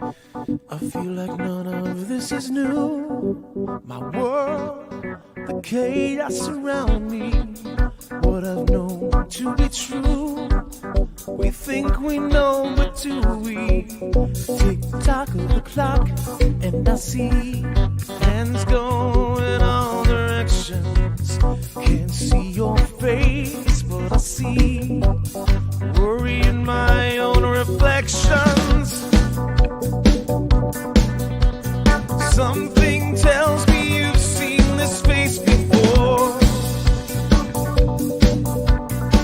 I feel like none of this is new. My world, the chaos around me, what I've known to be true. We think we know, but do we? Tick tock of the clock, and I see hands go in all directions. Can't see your face, but I see worry in my own reflections. Something tells me you've seen this face before.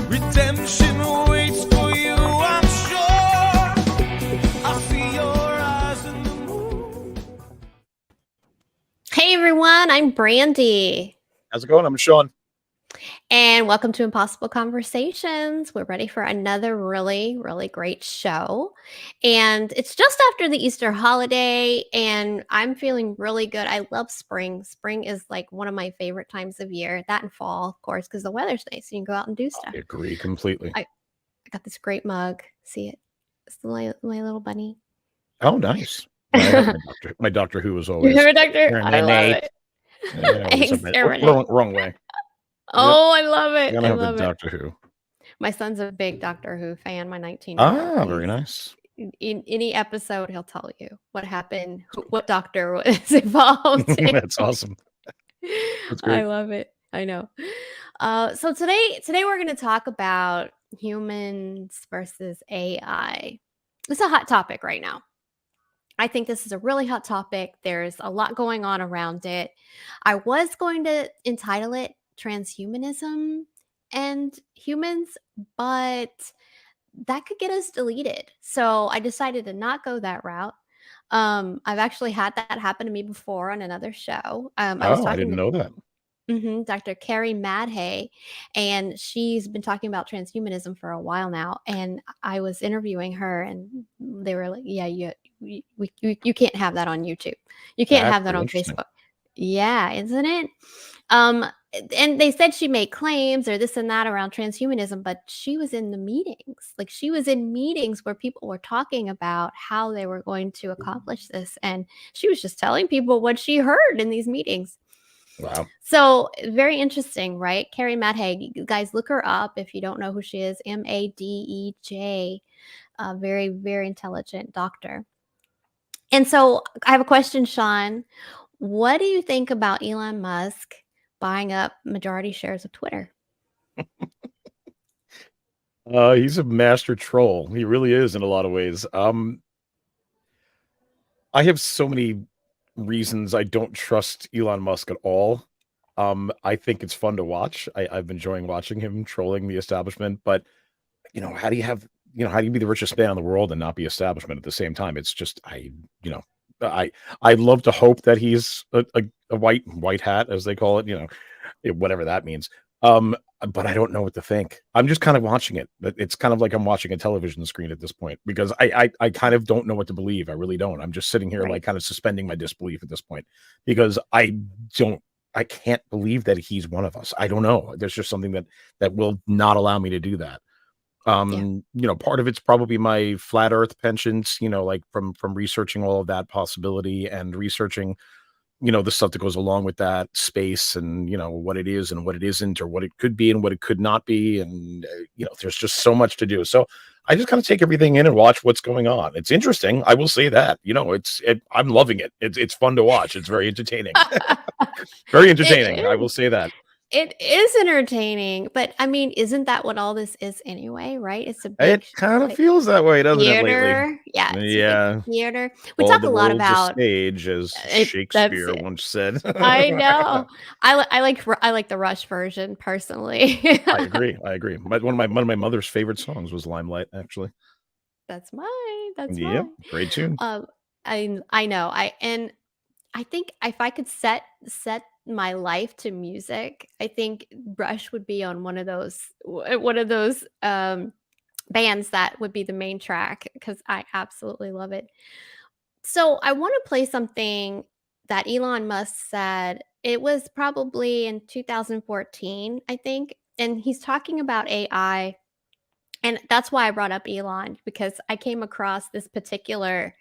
Redemption waits for you, I'm sure. I see your eyes in the moon. Hey everyone, I'm Brandy. How's it going? I'm Sean. And welcome to Impossible Conversations. We're ready for another really, really great show. And it's just after the Easter holiday, and I'm feeling really good. I love spring. Spring is like one of my favorite times of year. That and fall, of course, because the weather's nice and you can go out and do stuff. I agree completely. I got this great mug. See it? It's my little bunny. Oh, nice. I have my Doctor Who is always. You have a doctor? You're I an love innate. it. Yeah, Thanks, Renee. wrong way. Oh, I love it. Gonna I have love the it. Doctor Who. My son's a big Doctor Who fan, my 19-year-old. Ah, very nice. In any episode, he'll tell you what happened, what doctor was involved. That's awesome. That's great. I love it. I know. So today we're going to talk about humans versus AI. It's a hot topic right now. I think this is a really hot topic. There's a lot going on around it. I was going to entitle it Transhumanism and Humans, but that could get us deleted. So I decided to not go that route. I've actually had that happen to me before on another show. I was talking I didn't know that. Dr. Carrie Madhay, and she's been talking about transhumanism for a while now. And I was interviewing her, and they were like, "Yeah, you can't have that on YouTube. You can't have that on Facebook." Yeah, isn't it? And they said she made claims or this and that around transhumanism, but she was in the meetings. Like she was in meetings where people were talking about how they were going to accomplish this, and she was just telling people what she heard in these meetings. Wow. So very interesting, right? Carrie Madhay, you guys look her up if you don't know who she is. Madej, a very, very intelligent doctor. And so I have a question, Sean. What do you think about Elon Musk buying up majority shares of Twitter? He's a master troll. He really is in a lot of ways. I have so many reasons I don't trust Elon Musk at all. I think it's fun to watch. I've been enjoying watching him trolling the establishment, but how do you be the richest man in the world and not be establishment at the same time? It's just, I'd love to hope that he's a white hat, as they call it, whatever that means. But I don't know what to think. I'm just kind of watching it. It's kind of like I'm watching a television screen at this point because I kind of don't know what to believe. I really don't. I'm just sitting here like kind of suspending my disbelief at this point because I can't believe that he's one of us. I don't know. There's just something that will not allow me to do that. Part of it's probably my flat earth penchant, like from researching all of that possibility and researching the stuff that goes along with that space and what it is and what it isn't, or what it could be and what it could not be, and there's just so much to do. So I just kind of take everything in and watch what's going on. It's interesting, I will say that. I'm loving it. It's fun to watch. It's very entertaining. Very entertaining, I will say that. It is entertaining, but I mean, isn't that what all this is anyway, right? It's a big, it kind of feels that way, doesn't it, lately? Yeah. Theater. We All talk the a lot world's about stage, as Shakespeare once said. I know. I like the Rush version personally. I agree. One of my mother's favorite songs was Limelight, actually. That's mine. Yep, great tune. I know. I think if I could set my life to music, I think Rush would be on one of those bands that would be the main track because I absolutely love it. So I want to play something that Elon Musk said. It was probably in 2014, I think, and he's talking about AI. And that's why I brought up Elon, because I came across this particular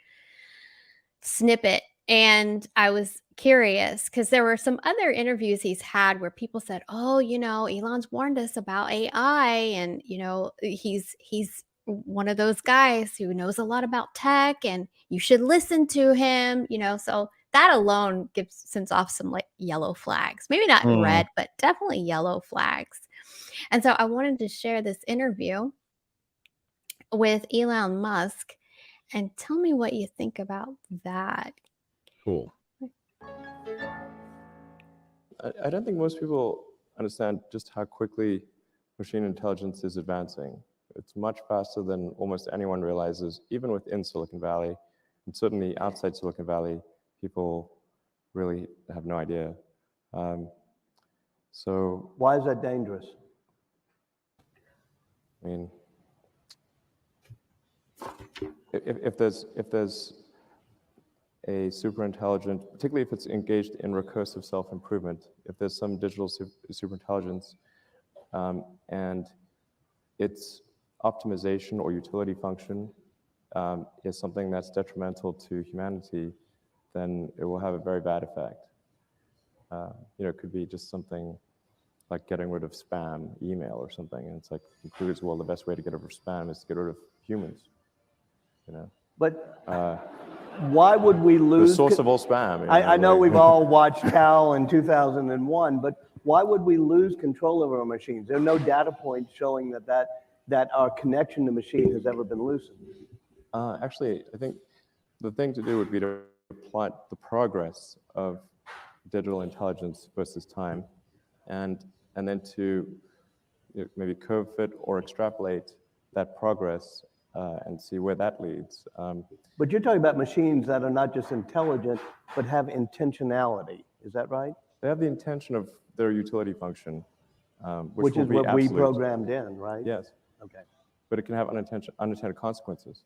snippet, and I was curious because there were some other interviews he's had where people said, "Oh, Elon's warned us about AI, and he's one of those guys who knows a lot about tech, and you should listen to him." So that alone sends off some like yellow flags, maybe not Mm, red, but definitely yellow flags. And so I wanted to share this interview with Elon Musk and tell me what you think about that. cool. I don't think most people understand just how quickly machine intelligence is advancing. It's much faster than almost anyone realizes, even within Silicon Valley, and certainly outside Silicon Valley, people really have no idea. So, Why is that dangerous? I mean, if there's a super intelligent, particularly if it's engaged in recursive self-improvement, if there's some digital super intelligence and its optimization or utility function is something that's detrimental to humanity, then it will have a very bad effect. It could be just something like getting rid of spam email or something, and it's like concludes, well, the best way to get rid of spam is to get rid of humans. But why would we The lose? source of all spam. I know we've all watched Cal in 2001, but why would we lose control over our machines? There are no data points showing that our connection to machine has ever been loosened. Actually, I think the thing to do would be to plot the progress of digital intelligence versus time, and then to maybe curve fit or extrapolate that progress and see where that leads. But you're talking about machines that are not just intelligent, but have intentionality. Is that right? They have the intention of their utility function, Which will is be what we absolute. programmed in, right? Yes, Okay. but it can have unintended consequences.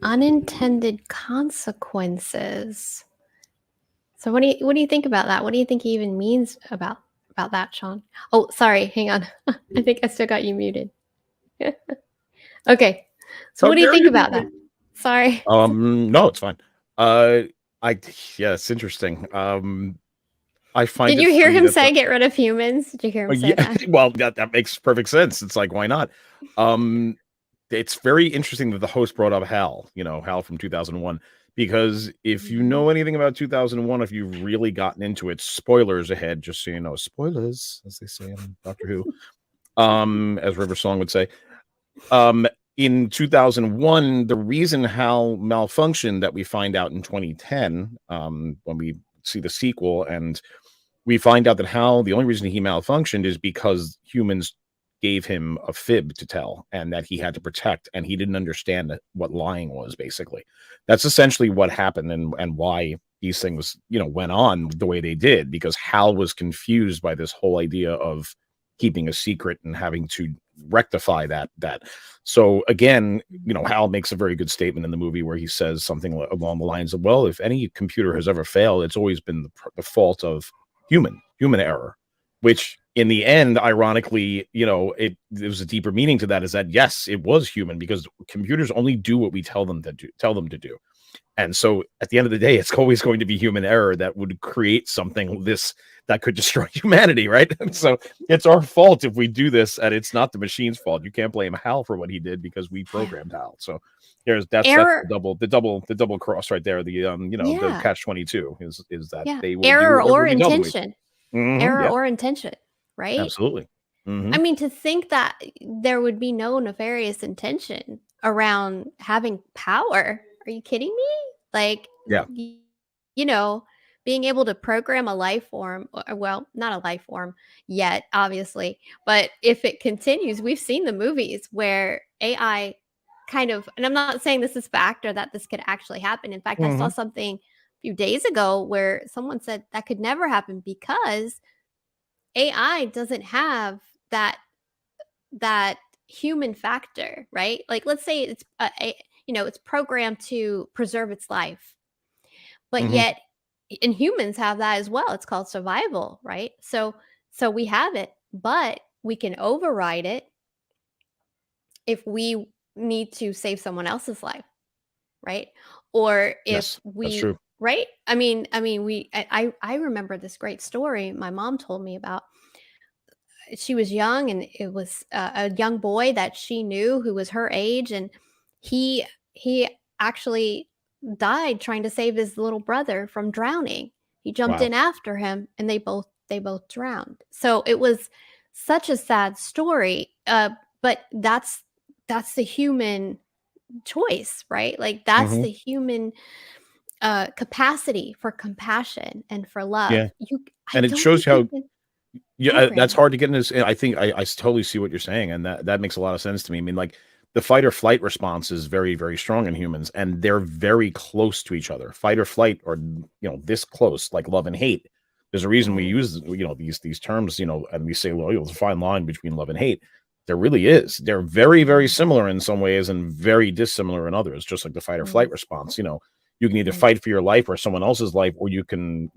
Unintended consequences. So what do you think about that? What do you think he even means about that, Sean? Oh, sorry, hang on. I think I still got you muted. Okay. So How what do you dare think you about mute that? Sorry. No, it's fine. Yeah, it's interesting. I find Did it you hear funny him that say get rid of humans? Did you hear him say yeah, that? well, that makes perfect sense. It's like, why not? It's very interesting that the host brought up Hal, Hal from 2001, because if you know anything about 2001, if you've really gotten into it, spoilers ahead, just so you know, spoilers, as they say in Doctor Who, as River Song would say. In 2001, the reason Hal malfunctioned that we find out in 2010, when we see the sequel, and we find out that Hal, the only reason he malfunctioned is because humans gave him a fib to tell and that he had to protect, and he didn't understand what lying was. Basically, that's essentially what happened, and why these things went on the way they did, because Hal was confused by this whole idea of keeping a secret and having to rectify that. So again, Hal makes a very good statement in the movie where he says something along the lines of, well, if any computer has ever failed, it's always been the fault of human error, which in the end, ironically, there was a deeper meaning to that, is that yes, it was human, because computers only do what we tell them to do. And so at the end of the day, it's always going to be human error that would create something that could destroy humanity, right? And so it's our fault if we do this, and it's not the machine's fault. You can't blame Hal for what he did because we programmed Hal. So that's the double cross right there. The the catch-22 is that they will error do or we tell them intention. Error or intention, right? Absolutely. I mean, to think that there would be no nefarious intention around having power. Are you kidding me? Like, Yeah. Being able to program a life form, well, not a life form yet, obviously, but if it continues, we've seen the movies where AI kind of, and I'm not saying this is fact or that this could actually happen. In fact, I saw something a few days ago where someone said that could never happen because AI doesn't have that human factor, right? Like, let's say it's it's programmed to preserve its life, but yet, and humans have that as well. It's called survival, right? So we have it, but we can override it if we need to save someone else's life. right? Or if Yes, that's we, true. right? I remember this great story my mom told me about. She was young, and it was a young boy that she knew who was her age, and he he actually died trying to save his little brother from drowning. He jumped Wow. in after him, and they both drowned. So it was such a sad story, but that's the human choice, right? Like, that's Hmm. the human capacity for compassion and for love. Yeah, I and it don't shows think we how. can Yeah, that's program it. hard to get in this. I think I totally see what you're saying, and that makes a lot of sense to me. I mean, like the fight or flight response is very, very strong in humans, and they're very close to each other. Fight or flight, or this close, like love and hate. There's a reason we Mhm. use these terms, and we say, well, there's a fine line between love and hate. There really is. They're very, very Mhm. similar in some ways and very dissimilar in others. Just like the fight or flight Mhm. response. You can either Right. fight for your life or someone else's life, or you can,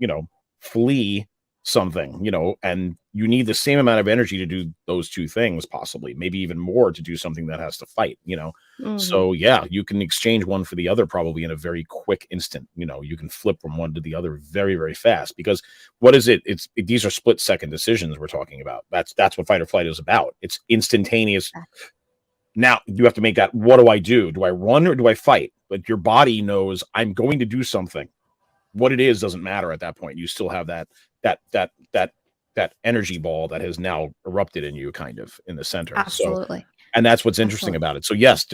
flee something, and you need the same amount of energy to do those two things, possibly, maybe even more to do something that has to fight. Mhm. So yeah, you can exchange one for the other probably in a very quick instant. You can flip from one to the other very, very fast because what is it? These are split second decisions we're talking about. That's what fight or flight is about. It's instantaneous. Now you have to make that. What do I do? Do I run or do I fight? But your body knows I'm going to do something. What it is doesn't matter at that point. You still have that that that that energy ball that has now erupted in you, kind of in the center. So, Absolutely. and that's what's interesting Absolutely. about it. So, yes,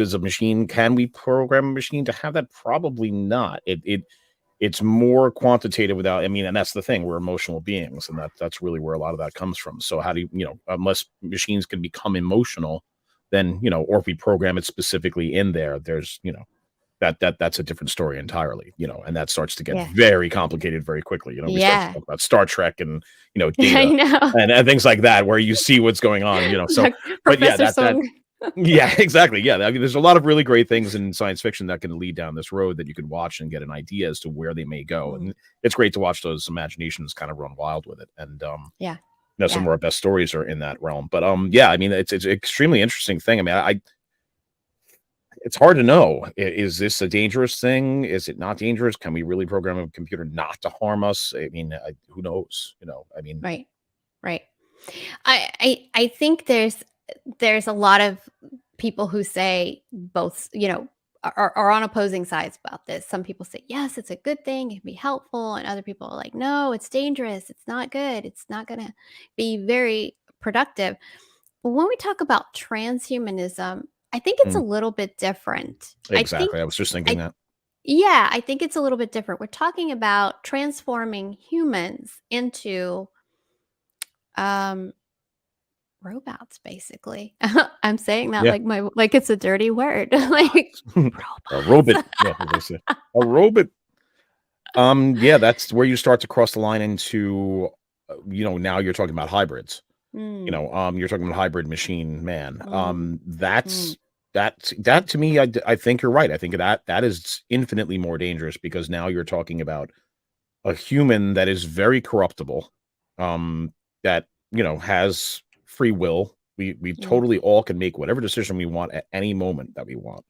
can we program a machine to have that? Probably not. It's more quantitative without. I mean, and that's the thing. We're emotional beings, and that's really where a lot of that comes from. So, how do unless machines can become emotional, then or if we program it specifically in there, there's that's a different story entirely, and that starts to get Yeah. very complicated very quickly. We start to Yeah. talk about Star Trek and I Data know. and things like that, where you see what's going on. So, Doc but yeah, Professor that Sung. yeah, exactly. Yeah, I mean, there's a lot of really great things in science fiction that can lead down this road that you can watch and get an idea as to where they may go, Mm. and it's great to watch those imaginations kind of run wild with it. And Yeah. some Yeah. of our best stories are in that realm. But yeah, I mean, it's an extremely interesting thing. I mean, it's hard to know. Is this a dangerous thing? Is it not dangerous? Can we really program a computer not to harm us? I mean, who knows? I mean, Right. Right. I think there's a lot of people who say both, are on opposing sides about this. Some people say, yes, it's a good thing, it can be helpful. And other people are like, no, it's dangerous. It's not good. It's not going to be very productive. But when we talk about transhumanism, I think it's a mm, little bit different. exactly. I was just thinking I, that. yeah, I think it's a little bit different. We're talking about transforming humans into, um, robots, basically. I'm saying that Yeah, like it's a dirty word, like a robots. robot. Yeah, as they say, a robot. Yeah, that's where you start to cross the line into, now you're talking about hybrids. Mm, You're talking about hybrid machine man. mm, mm, That to me, I think you're right. I think that is infinitely more dangerous because now you're talking about a human that is very corruptible, that has free will. We mm, totally all can make whatever decision we want at any moment that we want.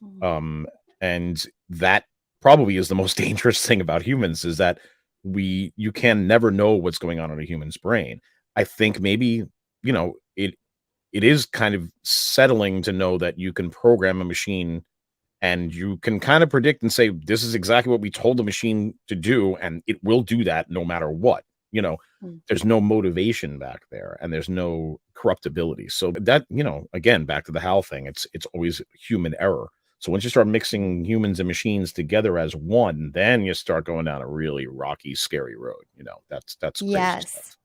mm. And that probably is the most dangerous thing about humans is that you can never know what's going on in a human's brain. I think maybe it is kind of settling to know that you can program a machine and you can kind of predict and say this is exactly what we told the machine to do and it will do that no matter what. Mm. There's no motivation back there and there's no corruptibility. So that, again, back to the Hal thing, it's always human error. So once you start mixing humans and machines together as one, then you start going down a really rocky, scary road. That's crazy Yes, stuff.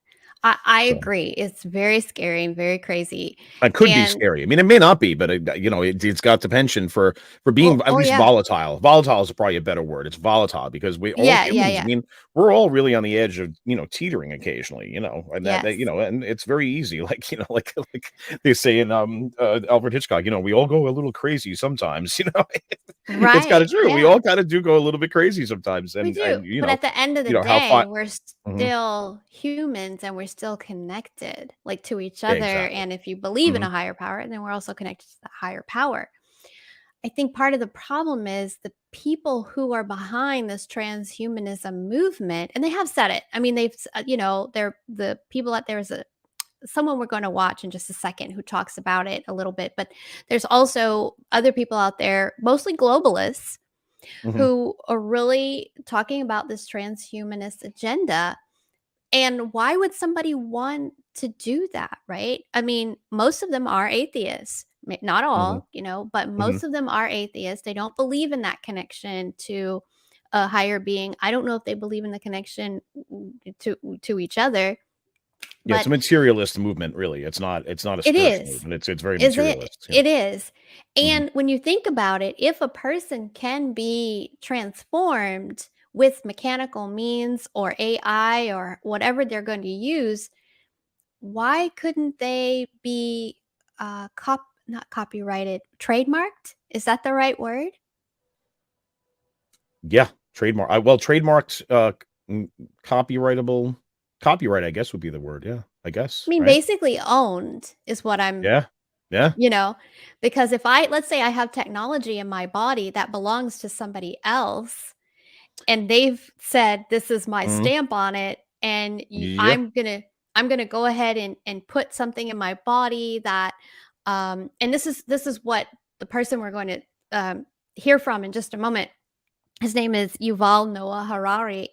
I So agree. It's very scary and very crazy. it could be And scary. I mean, it may not be, but it's got the penchant for being at oh least yeah. volatile. Volatile is probably a better word. It's volatile because we all Yeah, yeah, humans. I yeah. mean, we're all really on the edge of teetering occasionally. And that Yes. and it's very easy. Like like they say in Alfred Hitchcock. We all go a little crazy sometimes. It's kind Right. of true. We Yeah. all kind of do go a little bit crazy sometimes, We and do. But at the end of the how day, far. we're Mhm. still humans and we're still connected, like, to each other. Exactly. And if you believe in Mhm. a higher power, then we're also connected to the higher power. I think part of the problem is the people who are behind this transhumanism movement, and they have said it. I mean, they're the people out there is someone we're going to watch in just a second who talks about it a little bit, but there's also other people out there, mostly globalists, Mhm. who are really talking about this transhumanist agenda. And why would somebody want to do that, right? I mean, most of them are atheists. Not Mhm. all, but Mhm. most of them are atheists. They don't believe in that connection to a higher being. I don't know if they believe in the connection to each other, Yeah, it's but a materialist movement, really. It's not a it spiritual is. movement. It's very Is it? materialist. Yeah. It is. Mhm. And when you think about it, if a person can be transformed with mechanical means or AI or whatever they're going to use, why couldn't they be not copyrighted, trademarked? Is that the right word? Yeah, trademark. Well, trademarked, copyrightable. Copyright, I guess, would be the word. Yeah, I I guess. mean, Right. basically owned is what I'm, Yeah. Yeah. you know, because if let's say I have technology in my body that belongs to somebody else, and they've said this is my Mhm. stamp on it, and Yeah. I'm gonna go ahead and put something in my body that and this is what the person we're going to hear from in just a moment, his name is Yuval Noah Harari,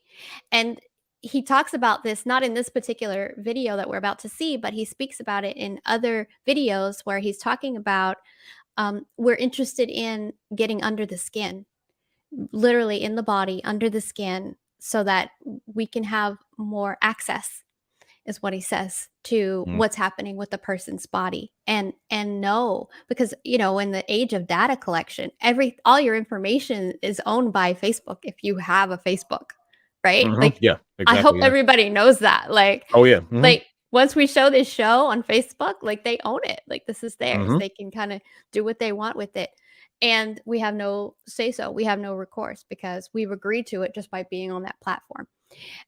and he talks about this not in this particular video that we're about to see, but he speaks about it in other videos where he's talking about we're interested in getting under the skin, literally in the body, under the skin, so that we can have more access, is what he says, to Mhm. what's happening with the person's body. And no, because in the age of data collection, all your information is owned by Facebook if you have a Facebook, right? Mhm. Like, Yeah, I hope exactly. Yeah. everybody knows that. Like, Oh, yeah. Mhm. like once we show this show on Facebook, like they own it. Like this is theirs. Mhm. They can kind of do what they want with it. And we have no say so. We have no recourse because we've agreed to it just by being on that platform.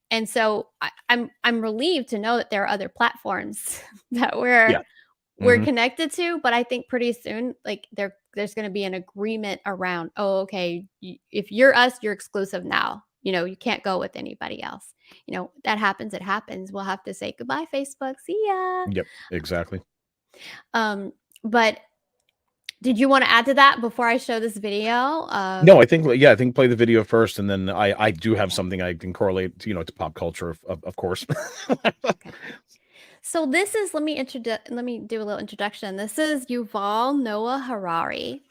And so I'm relieved to know that there are other platforms that we're Yeah. we're Mhm. connected to, but I think pretty soon, like there's going to be an agreement around, oh, okay, if you're us, you're exclusive now. You can't go with anybody else. That happens. It happens. We'll have to say goodbye, Facebook. See ya. Yep, exactly. Um, but did you want to add to that before I show this video? No, I think play the video first, and then I do have something I can correlate to, to pop culture, of course. Okay. So this is let me do a little introduction. This is Yuval Noah Harari,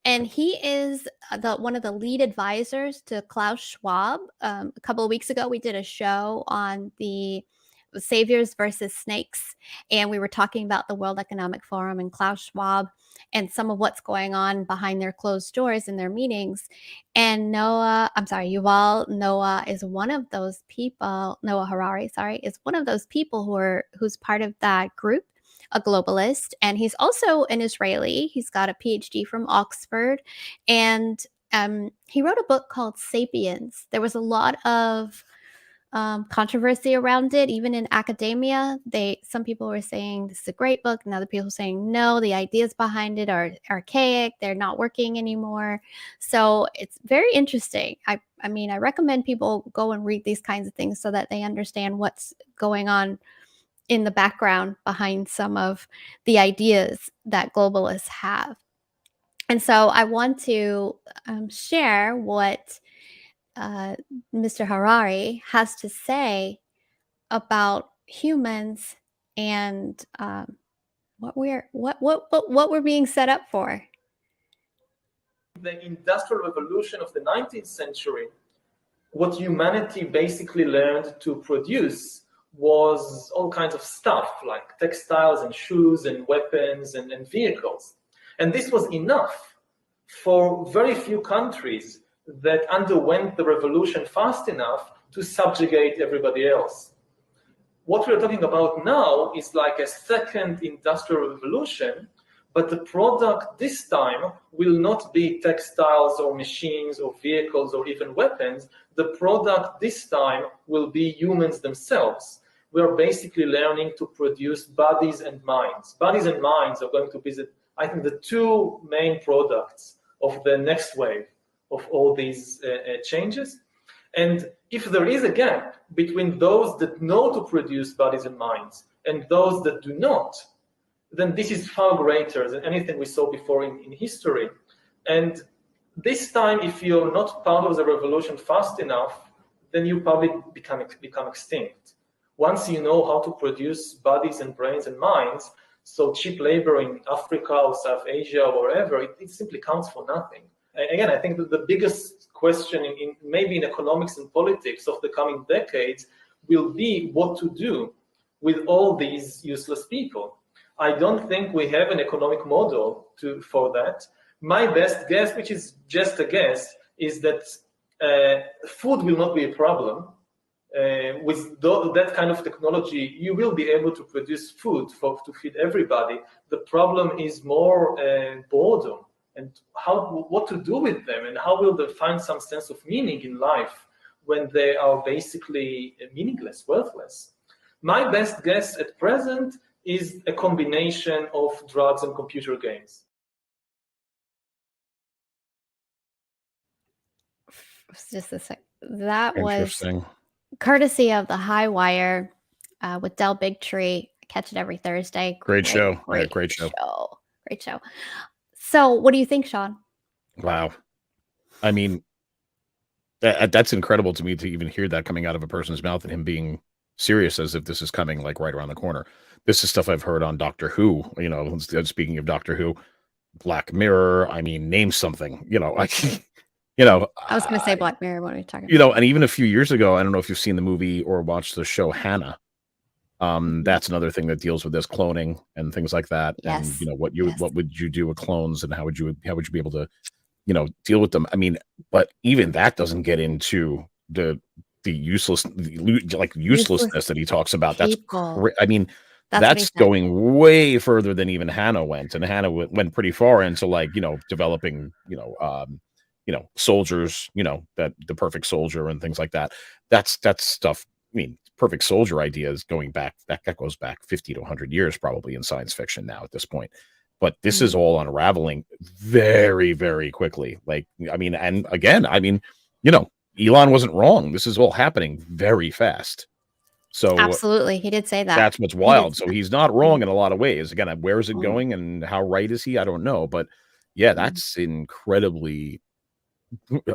and he is the one of the lead advisors to Klaus Schwab. A couple of weeks ago, we did a show on the saviors versus snakes, and we were talking about the World Economic Forum and Klaus Schwab and some of what's going on behind their closed doors in their meetings. And Yuval Noah is one of those people. Noah Harari, sorry, is one of those people who's part of that group, a globalist, and he's also an Israeli. He's got a PhD from Oxford, and he wrote a book called *Sapiens*. There was a lot of controversy around it, even in academia. Some people were saying this is a great book, and other people saying no, the ideas behind it are archaic, they're not working anymore. So it's very interesting. I mean, I recommend people go and read these kinds of things so that they understand what's going on in the background behind some of the ideas that globalists have. And so I want to share what uh, Mr. Harari has to say about humans and what we're being set up for. The Industrial Revolution of the 19th century, what humanity basically learned to produce was all kinds of stuff like textiles and shoes and weapons and vehicles. And this was enough for very few countries that underwent the revolution fast enough to subjugate everybody else. What we're talking about now is like a second industrial revolution, but the product this time will not be textiles or machines or vehicles or even weapons. The product this time will be humans themselves. We are basically learning to produce bodies and minds. Bodies and minds are going to be, I think, the two main products of the next wave of all these changes. And if there is a gap between those that know to produce bodies and minds and those that do not, then this is far greater than anything we saw before in history. And this time, if you're not part of the revolution fast enough, then you probably become extinct. Once you know how to produce bodies and brains and minds, so cheap labor in Africa or South Asia or wherever, it simply counts for nothing. And again, I think that the biggest question maybe in economics and politics of the coming decades will be what to do with all these useless people. I don't think we have an economic model for that. My best guess, which is just a guess, is that food will not be a problem. With that kind of technology, you will be able to produce food to feed everybody. The problem is more boredom and what to do with them, and how will they find some sense of meaning in life when they are basically meaningless, worthless. My best guess at present is a combination of drugs and computer games. Just a sec. That was Interesting. courtesy of the High Wire with Del Bigtree. I catch it every Thursday. Great show. Yeah, Great show. So what do you think, Sean? Wow. I mean, that's incredible to me to even hear that coming out of a person's mouth and him being serious as if this is coming like right around the corner. This is stuff I've heard on Doctor Who, you know, speaking of Doctor Who, Black Mirror, I mean, name something, you know, I was going to say Black Mirror when we were talking. You know, and even a few years ago, I don't know if you've seen the movie or watched the show Hannah. That's another thing that deals with this cloning and things like that. Yes. And you know, what would you do with clones, and how would you be able to, you know, deal with them? I mean, but even that doesn't get into the uselessness that he talks about. I mean, that's going way further than even Hannah went, and Hannah went pretty far into, like, you know, developing, soldiers, you know, that the perfect soldier and things like that. That's stuff. I mean, perfect soldier ideas going back, that goes back 50 to 100 years probably in science fiction now at this point. But this is all unraveling very, very quickly. Like, I mean, and again, I mean, you know, Elon wasn't wrong. This is all happening very fast. So absolutely, he did say that. That's what's wild. So he's not wrong in a lot of ways. Again, where is it going and how right is he? I don't know. But yeah, that's incredibly,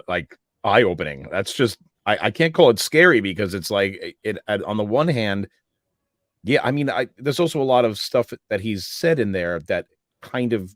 like, eye-opening. That's just, I can't call it scary, because it's like, on the one hand, yeah, I mean, there's also a lot of stuff that he's said in there that kind of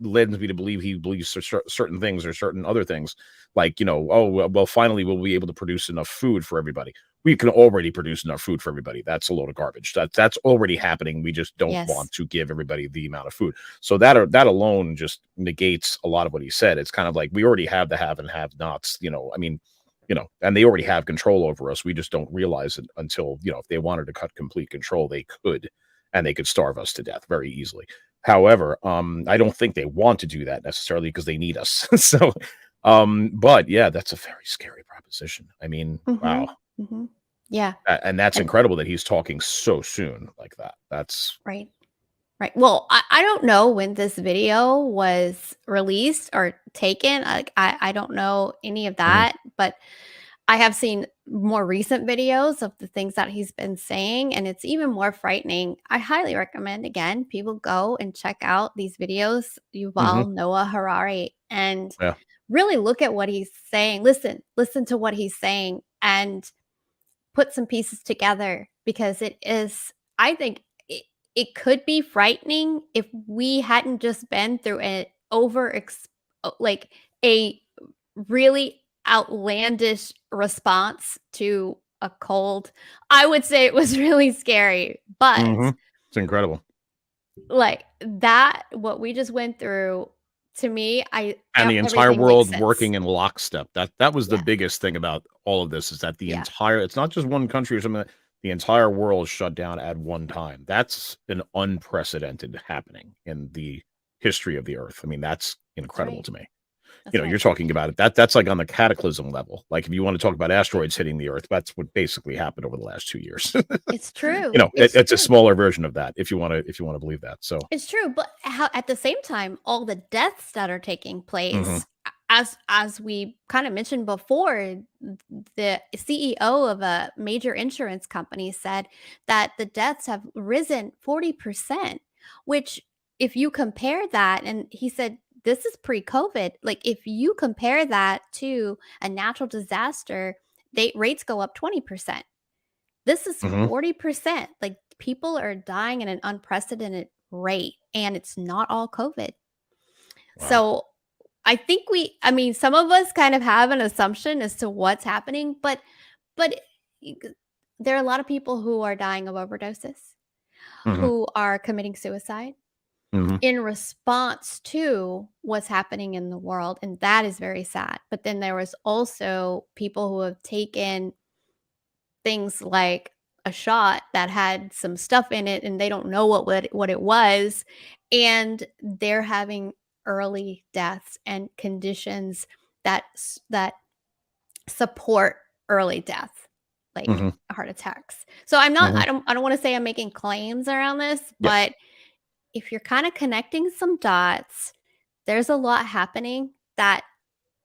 led me to believe he believes certain things or certain other things, like, you know, oh, well, finally we'll be able to produce enough food for everybody. We can already produce enough food for everybody. That's a load of garbage. That's already happening. We just don't want to give everybody the amount of food. So that alone just negates a lot of what he said. It's kind of like, we already have the have and have nots, you know, I mean, you know, and they already have control over us. We just don't realize it until, you know, if they wanted to cut complete control, they could, and they could starve us to death very easily. However, I don't think they want to do that necessarily because they need us. So, but yeah, that's a very scary proposition. I mean, wow. Mm-hmm. Yeah. And that's incredible that he's talking so soon like that. That's right. Well, I don't know when this video was released or taken. I don't know any of that, but I have seen more recent videos of the things that he's been saying, and it's even more frightening. I highly recommend, again, people go and check out these videos, Yuval Noah Harari, and really look at what he's saying. Listen to what he's saying and put some pieces together, because it is, I think it could be frightening if we hadn't just been through a really outlandish response to a cold. I would say it was really scary, but it's incredible. Like that, what we just went through, to me, and the entire world working in lockstep. That was the biggest thing about all of this, is that the entire, it's not just one country or something, the entire world shut down at one time. That's an unprecedented happening in the history of the earth. I mean, that's incredible to me. That's you're talking about it. That's like on the cataclysm level. Like, if you want to talk about asteroids hitting the earth, that's what basically happened over the last 2 years. It's true. It's a smaller version of that, if you want to believe that. So it's true, but at the same time, all the deaths that are taking place as we kind of mentioned before, the CEO of a major insurance company said that the deaths have risen 40%, which if you compare that, and he said this is pre-COVID, like if you compare that to a natural disaster, rates go up 20%. This is Mhm. 40%. Like people are dying at an unprecedented rate, and it's not all COVID. Wow. So I mean, some of us kind of have an assumption as to what's happening, but y- g- there are a lot of people who are dying of overdoses, Mhm. who are committing suicide Mhm. in response to what's happening in the world, and that is very sad. But then there was also people who have taken things like a shot that had some stuff in it and they don't know what it was, and they're having early deaths and conditions that support early death, like Mhm. heart attacks. So I'm not Mhm. I don't want to say I'm making claims around this, Yeah. but if you're kind of connecting some dots, there's a lot happening that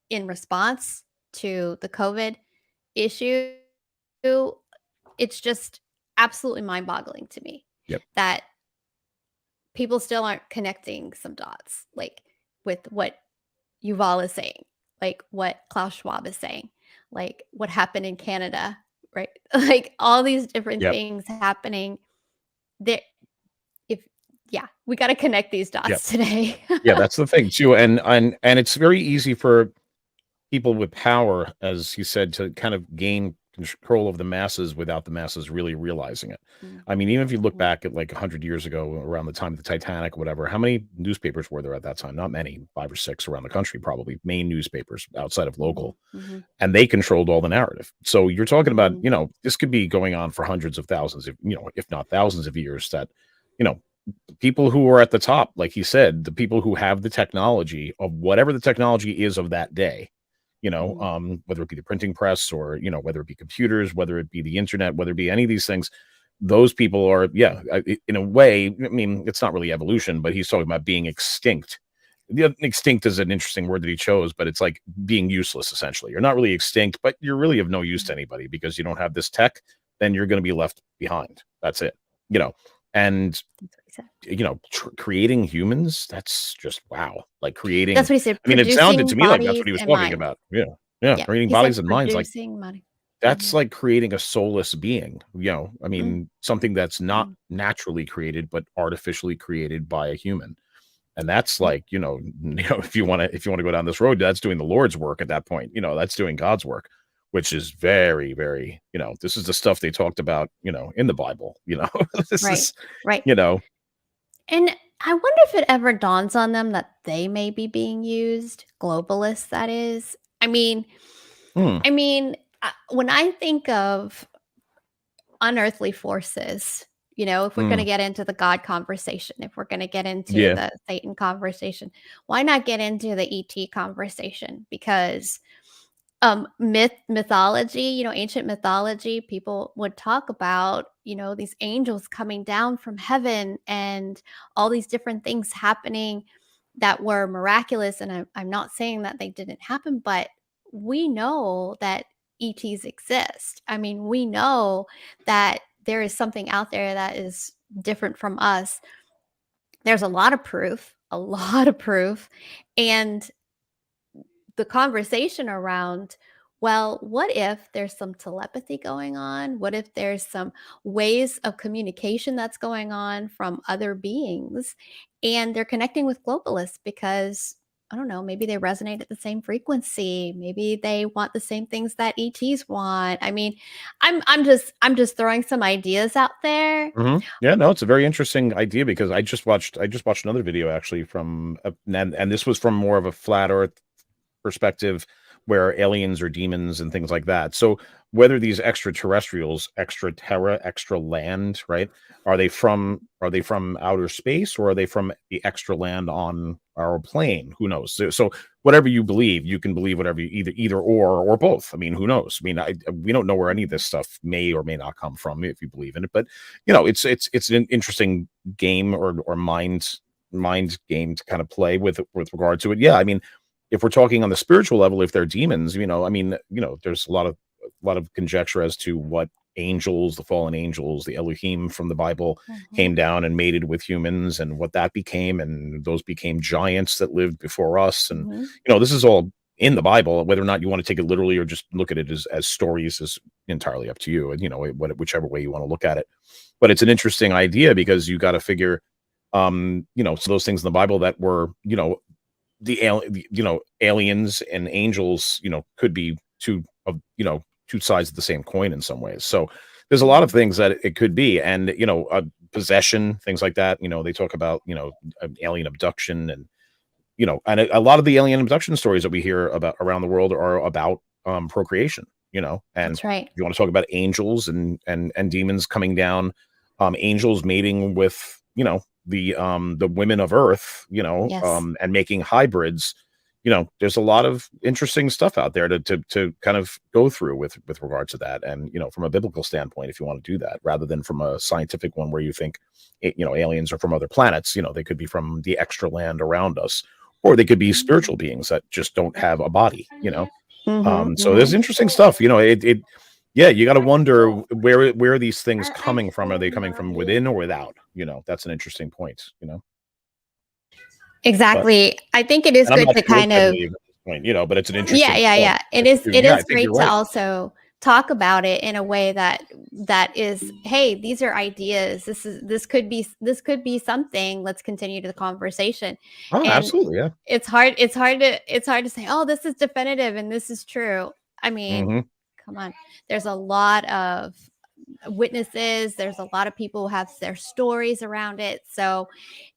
in response to the COVID issue, it's just absolutely mind-boggling to me Yep. that people still aren't connecting some dots, like with what Yuval is saying, like what Klaus Schwab is saying, like what happened in Canada, right? Like all these different Yep. things happening. There, if yeah, we got to connect these Yep. dots today. Yeah, that's the thing too. And it's very easy for people with power, as you said, to kind of gain control of the masses without the masses really realizing it. Mm, I mean, even if you look mhm, back at like 100 years ago, around the time of the Titanic, whatever, how many newspapers were there at that time? Not many, 5 or 6 around the country, probably main newspapers outside of mhm, local, mhm, and they controlled all the narrative. So you're talking about, mhm, this could be going on for hundreds of thousands, if not thousands of years. That, you know, people who are at the top, like he said, the people who have the technology of whatever the technology is of that day, mhm, whether it be the printing press or, whether it be computers, whether it be the internet, whether it be any of these things, those people are, yeah, in a way, I mean, it's not really evolution, but he's talking about being extinct. Extinct is an interesting word that he chose, but it's like being useless, essentially. You're not really extinct, but you're really of no use to mhm. anybody because you don't have this tech, then you're going to be left behind. That's it. And That's what he said. creating humans, that's just wow. Like That's creating, what he said. I mean, it sounded Producing to me like that's bodies what he was and talking minds. about. Yeah, Yeah, creating he said bodies and minds. Like producing money. that's Mhm, like creating a soulless being. I mm, mean, something that's not mm, naturally created but artificially created by a human. And that's yeah. like, if you want to go down this road, that's doing the Lord's work at that point. That's doing God's work, which is very, very, this is the stuff they talked about, in the Bible. This Right, is, right. you know, And I wonder if it ever dawns on them that they may be being used, globalists, that is. I mean, hmm, I mean, when I think of unearthly forces, if we're going to hmm, get into the God conversation, if we're going to get into yeah, the Satan conversation, why not get into the ET conversation? Because mythology, ancient mythology, people would talk about, these angels coming down from heaven and all these different things happening that were miraculous. And I'm not saying that they didn't happen, but we know that ETs exist. I mean, we know that there is something out there that is different from us. There's a lot of proof, a lot of proof. And the conversation around, well, what if there's some telepathy going on? What if there's some ways of communication that's going on from other beings and they're connecting with globalists because I don't know, maybe they resonate at the same frequency. Maybe they want the same things that ETs want. I mean, I'm just throwing some ideas out there. yeah. No, it's a very interesting idea because I just watched another video actually from, and this was from more of a flat Earth perspective where aliens or demons and things like that. So whether these extraterrestrials, extra terra, extra land, right? Are they from outer space or are they from the extra land on our plane? Who knows? So whatever you believe, you can believe whatever you either or both. I mean, who knows? I mean, we don't know where any of this stuff may or may not come from if you believe in it. But it's an interesting game or mind game to kind of play with regard to it. Yeah, I mean, if we're talking on the spiritual level, if they're demons, I mean, there's a lot of conjecture as to what angels, the fallen angels, the Elohim from the Bible came down and mated with humans, and what that became, and those became giants that lived before us. And this is all in the Bible. Whether or not you want to take it literally or just look at it as stories is entirely up to you, and whichever way you want to look at it. But it's an interesting idea, because you got to figure, so those things in the Bible that were, aliens and angels, could be two sides of the same coin in some ways. So there's a lot of things that it could be, and possession, things like that. They talk about alien abduction, and and a lot of the alien abduction stories that we hear about around the world are about procreation. And That's right. you want to talk about angels and demons coming down, angels mating with the women of Earth, Yes. and making hybrids. There's a lot of interesting stuff out there to kind of go through with regard to that. And, from a biblical standpoint, if you want to do that, rather than from a scientific one where you think, aliens are from other planets, they could be from the extra land around us, or they could be spiritual beings that just don't have a body, so there's interesting stuff, you got to wonder where are these things coming from? Are they coming from within or without? That's an interesting point, Exactly. I think it is And I'm good not to sure kind what I of, believe at this point, but it's an interesting yeah. point. It is Yeah, I think great you're to right. also talk about it in a way that is, hey, these are ideas. This could be something. Let's continue the conversation. Oh, And absolutely, yeah. it's hard to say, oh, this is definitive and this is true. I mean, hmm come on. There's a lot of witnesses. There's a lot of people who have their stories around it. So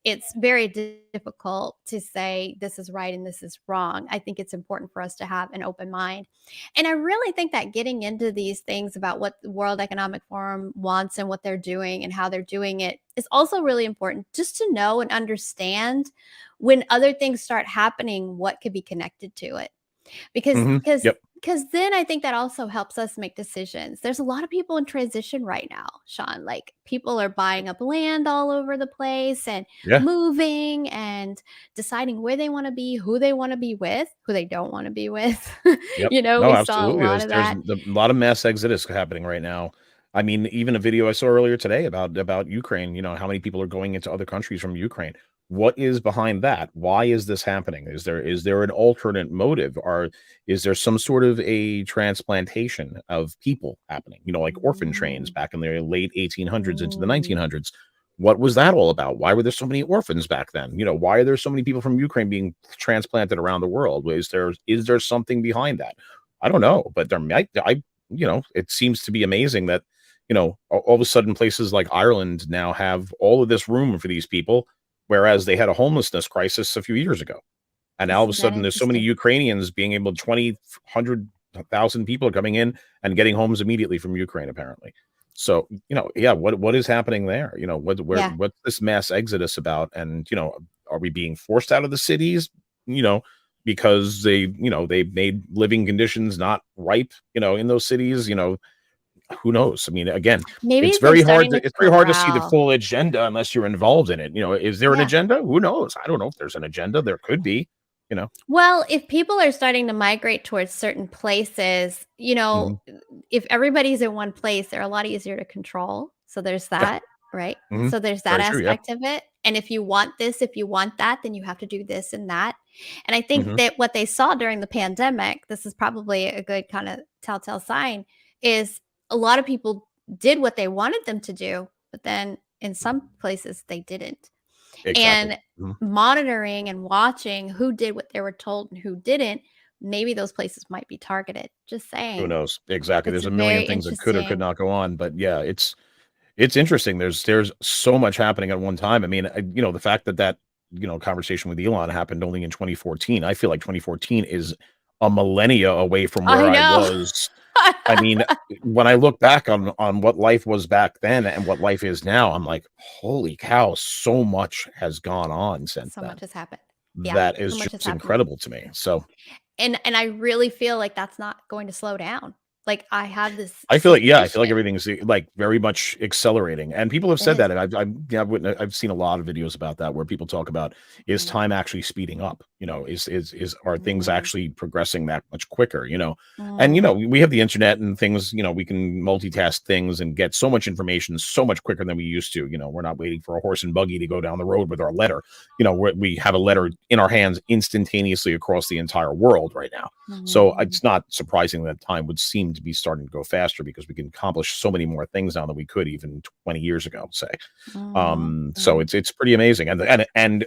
it's very difficult to say this is right and this is wrong. I think it's important for us to have an open mind. And I really think that getting into these things about what the World Economic Forum wants and what they're doing and how they're doing it is also really important, just to know and understand when other things start happening, what could be connected to it. Because because Yep. because then I think that also helps us make decisions. There's a lot of people in transition right now, Sean. Like, people are buying up land all over the place and Yeah. moving and deciding where they want to be, who they want to be with, who they don't want to be with. Yep. No, We saw a absolutely. lot There's of there's that. a lot of mass exodus happening right now. I mean, even a video I saw earlier today about Ukraine, how many people are going into other countries from Ukraine. What is behind that? Why is this happening? Is there an alternate motive? Is there some sort of a transplantation of people happening? Like orphan trains back in the late 1800s into the 1900s. What was that all about? Why were there so many orphans back then? Why are there so many people from Ukraine being transplanted around the world? Is there something behind that? I don't know, but there might. It seems to be amazing that all of a sudden places like Ireland now have all of this room for these people, whereas they had a homelessness crisis a few years ago. And now all of a Isn't that sudden there's so many interesting? Ukrainians being able, 20, 100,000 people are coming in and getting homes immediately from Ukraine, apparently. So, yeah, what is happening there? Yeah. What's this mass exodus about? And, are we being forced out of the cities, because they made living conditions not ripe, in those cities, who knows? I mean, again, Maybe it's they're very hard starting to it's very hard to see the corral. full agenda unless you're involved in it. Is there an Yeah. agenda? Who knows? I don't know if there's an agenda. There could be, you know. Well, if people are starting to migrate towards certain places, Mhm. if everybody's in one place, they're a lot easier to control. So there's Yeah. that, right? Mhm. So there's that Very true. Yeah. aspect of it. And if you want this, if you want that, then you have to do this and that. And I think Mhm. that what they saw during the pandemic, this is probably a good kind of telltale sign, is a lot of people did what they wanted them to do, but then in some places they didn't. Exactly. And Mhm. monitoring and watching who did what they were told and who didn't, maybe those places might be targeted. Just Who saying. knows? Exactly. It's There's a million very things that could or could interesting. not go on, but yeah, it's interesting. There's so much happening at one time. I mean, the fact that conversation with Elon happened only in 2014. I feel like 2014 is a millennia away from where I I know. was. I mean, when I look back on what life was back then and what life is now, I'm like, holy cow, so much has gone on since So then. much has happened. Yeah, That is so much has just happened. incredible to me. So And I really feel like that's not going to slow down. Like, I have this I feel like sensation. everything's like very much accelerating, and people have It said is. that, and I've seen a lot of videos about that where people talk about, is Mhm. time actually speeding up? You know, are things Mm. actually progressing that much quicker? You know, and you know, we have the internet and things. You know, we can multitask things and get so much information so much quicker than we used to. You know, we're not waiting for a horse and buggy to go down the road with our letter. You know, we have a letter in our hands instantaneously across the entire world right now. So Mhm. it's not surprising that time would seem to be starting to go faster because we can accomplish so many more things now than we could even 20 years ago, say. So Mhm. it's pretty amazing, and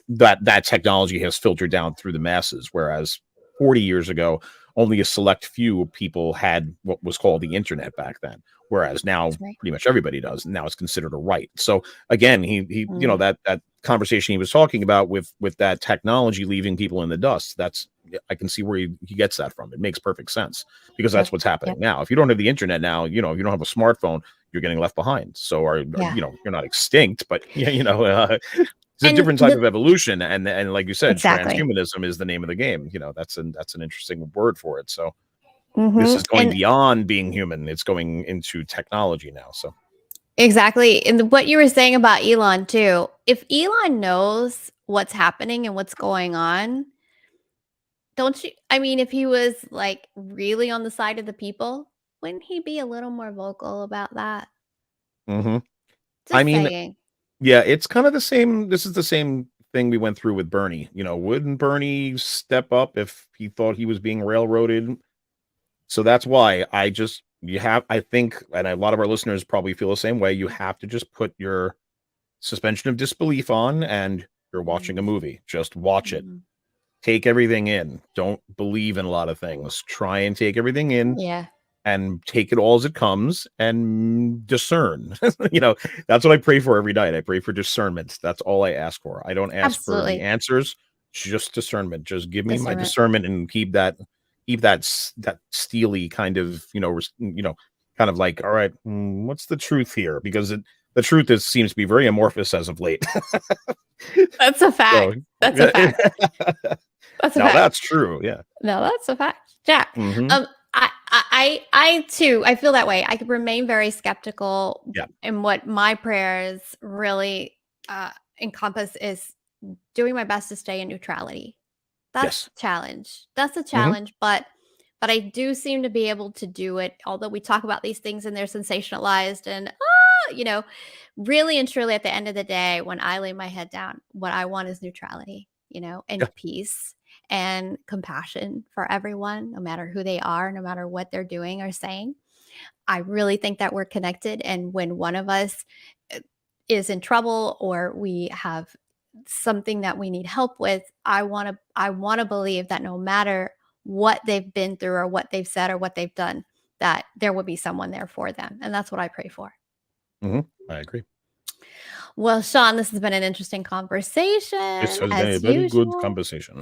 that technology has filtered down through the masses, whereas 40 years ago only a select few people had what was called the internet back then, whereas now That's right. pretty much everybody does. Now it's considered a right. So again, he you know, Mm. that conversation he was talking about with that technology leaving people in the dust, that's, I can see where he gets that from. It makes perfect sense because that's Yep. what's Yep. happening now. If you don't have the internet now, you know, if you don't have a smartphone, you're getting left behind. So Yeah. you know, you're not extinct, but yeah, you know, it's a And different type of evolution. And like you said, exactly. transhumanism is the name of the game. You know, that's an interesting word for it. So this Hmm. is going And beyond being human. It's going into technology now. So exactly. And what you were saying about Elon too, if Elon knows what's happening and what's going on, don't you? I mean, if he was like really on the side of the people, wouldn't he be a little more vocal about that? mhm. I Just mean, saying. yeah, it's kind of the same. This is the same thing we went through with Bernie. You know, wouldn't Bernie step up if he thought he was being railroaded? So that's why I think, and a lot of our listeners probably feel the same way. You have to just put your suspension of disbelief on and you're watching a Mm, movie. Just watch it. mm. Take everything in. Don't believe in a lot of things. Try and take everything in Yeah, and take it all as it comes and discern. You know, that's what I pray for every night. I pray for discernment. That's all I ask for. I don't ask for the absolutely. answers, just discernment. Just give me my Discernment. discernment and keep that steely kind of, you know, kind of like, all right, what's the truth here? Because the truth seems to be very amorphous as of late. That's a fact. So That's a fact. That's a now fact. that's true. Yeah. No, that's a fact. Jack. Hmm. I too, I feel that way. I could remain very skeptical, Yeah. and what my prayers really encompass is doing my best to stay in neutrality. That's Yes. the challenge. That's a Hmm. challenge, but I do seem to be able to do it. Although we talk about these things and they're sensationalized, and really and truly, at the end of the day, when I lay my head down, what I want is neutrality, and Yeah. peace and compassion for everyone, no matter who they are, no matter what they're doing or saying. I really think that we're connected. And when one of us uh, is in trouble or we have something that we need help with, I want to believe that no matter what they've been through or what they've said or what they've done, that there will be someone there for them. And that's what I pray for. Hmm. I agree. Well, Sean, this has been an interesting conversation This has been a as very good usual. conversation.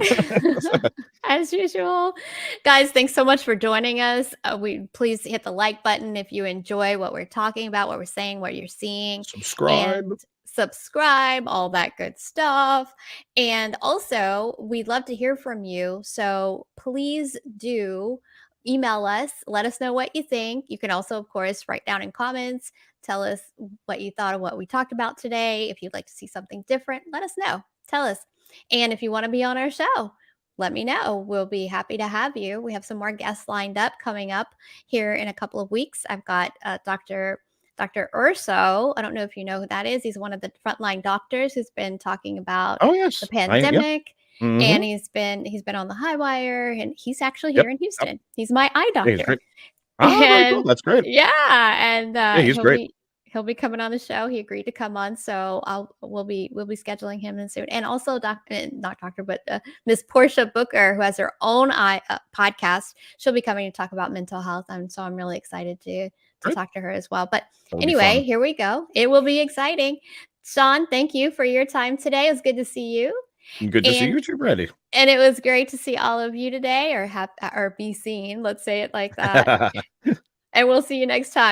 As usual. Guys, thanks so much for joining us. We please hit the like button if you enjoy what we're talking about, what we're saying, what you're seeing, Subscribe. and subscribe, all that good stuff. And also, we'd love to hear from you. So please do email us, let us know what you think. You can also, of course, write down in comments, tell us what you thought of what we talked about today. If you'd like to see something different, let us know. Tell us. And if you want to be on our show, let me know. We'll be happy to have you. We have some more guests lined up coming up here in a couple of weeks. I've got Dr. Urso. I don't know if you know who that is. He's one of the frontline doctors who's been talking about Oh the yes. Yeah. pandemic. Hmm. And he's been on the high wire, and he's actually Yep. here in Yep. Houston. He's my eye Yeah, he's doctor. great. Ah, very cool. And That's great. yeah, and Yeah, he's great. he'll be coming on the show. He agreed to come on, so we'll be scheduling him in soon. And also, not doctor, but Miss Portia Booker, who has her own podcast. She'll be coming to talk about mental health, and so I'm really excited to Great. talk to her as well. But That'll be anyway, fun. here we go. It will be exciting. Sean, thank you for your time today. It was good to see you, Good to see and you too, Brady. and it was great to see all of you today, or be seen. Let's say it like that. And we'll see you next time.